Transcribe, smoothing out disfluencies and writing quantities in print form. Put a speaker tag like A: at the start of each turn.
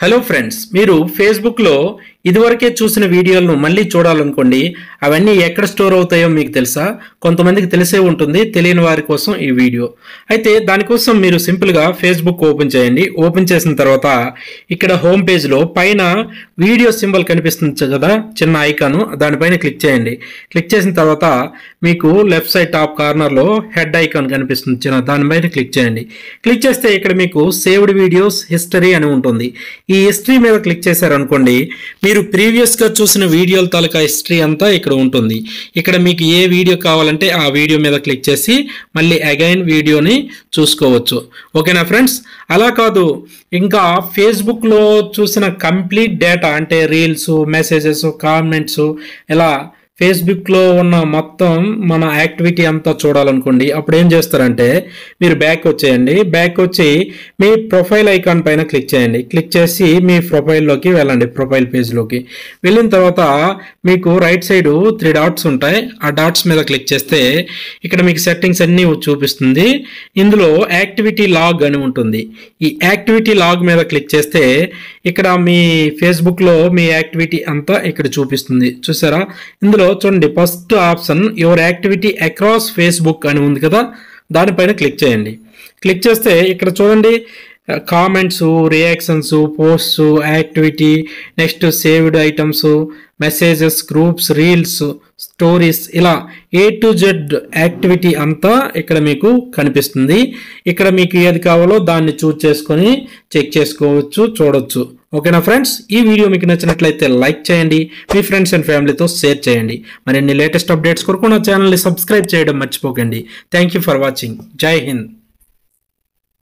A: Hello friends, మీరు ఫేస్బుక్లో ఇదివరకే చూసిన వీడియోలను మళ్ళీ చూడాలనుకోండి. అవన్నీ ఎక్కడ స్టోర్ అవుతాయో మీకు తెలుసా? కొంతమందికి తెలిసే ఉంటుంది, తెలియని వారి కోసం ఈ వీడియో. అయితే దానికోసం మీరు సింపుల్గా ఫేస్బుక్ ఓపెన్ చేయండి. ఓపెన్ చేసిన తర్వాత ఇక్కడ హోమ్ పేజ్లో పైన వీడియో సింబల్ కనిపిస్తుంది కదా, చిన్న ఐకాను, దానిపైన క్లిక్ చేయండి. క్లిక్ చేసిన తర్వాత మీకు లెఫ్ట్ సైడ్ టాప్ కార్నర్లో హెడ్ ఐకాన్ కనిపిస్తుంది చిన్న, దానిపైన క్లిక్ చేయండి. క్లిక్ చేస్తే ఇక్కడ మీకు సేవ్డ్ వీడియోస్ హిస్టరీ అని ఉంటుంది. ఈ హిస్టరీ మీద క్లిక్ చేశారనుకోండి, మీరు ప్రీవియస్గా చూసిన వీడియోల తాలూకా హిస్టరీ అంతా ఇక్కడ ఉంటుంది. ఇక్కడ మీకు ఏ వీడియో కావాలంటే ఆ వీడియో మీద క్లిక్ చేసి మళ్ళీ అగైన్ వీడియోని చూసుకోవచ్చు. ఓకేనా ఫ్రెండ్స్? అలా కాదు, ఇంకా ఫేస్బుక్లో చూసిన కంప్లీట్ డేటా అంటే రీల్స్, మెసేజెస్, కామెంట్స్, ఇలా ఫేస్బుక్లో ఉన్న మొత్తం మన యాక్టివిటీ అంతా చూడాలనుకోండి, అప్పుడు ఏం చేస్తారంటే మీరు బ్యాక్ వచ్చేయండి. బ్యాక్ వచ్చి మీ ప్రొఫైల్ ఐకాన్ పైన క్లిక్ చేయండి. క్లిక్ చేసి మీ ప్రొఫైల్లోకి వెళ్ళండి. ప్రొఫైల్ పేజ్లోకి వెళ్ళిన తర్వాత మీకు రైట్ సైడ్ 3 డాట్స్ ఉంటాయి. ఆ డాట్స్ మీద క్లిక్ చేస్తే ఇక్కడ మీకు సెట్టింగ్స్ అన్నీ చూపిస్తుంది. ఇందులో యాక్టివిటీ లాగ్ అని ఉంటుంది. ఈ యాక్టివిటీ లాగ్ మీద క్లిక్ చేస్తే ఇక్కడ మీ ఫేస్బుక్లో మీ యాక్టివిటీ అంతా ఇక్కడ చూపిస్తుంది. చూసారా? ఇందులో చూడండి, first option your activity across Facebook అని ఉంది కదా, దానిపైన క్లిక్ చేయండి. క్లిక్ చేస్తే ఇక్కడ చూడండి, comments, reactions, posts, activity, next saved items, messages, groups, reels, stories, ఇలా A to Z యాక్టివిటీ అంతా ఇక్కడ మీకు కనిపిస్తుంది. ఇక్కడ మీకు ఏది కావాలో దాన్ని చూస్ చేసుకొని చెక్ చేసుకోవచ్చు, చూడొచ్చు. ఓకేనా ఫ్రెండ్స్? ఈ వీడియో మీకు నచ్చినట్లయితే లైక్ చేయండి, మీ ఫ్రెండ్స్ అండ్ ఫ్యామిలీతో షేర్ చేయండి. మరిన్ని లేటెస్ట్ అప్డేట్స్ కొరకు నా ఛానల్ని సబ్స్క్రైబ్ చేయడం మర్చిపోకండి. Thank you for watching. జై హింద్.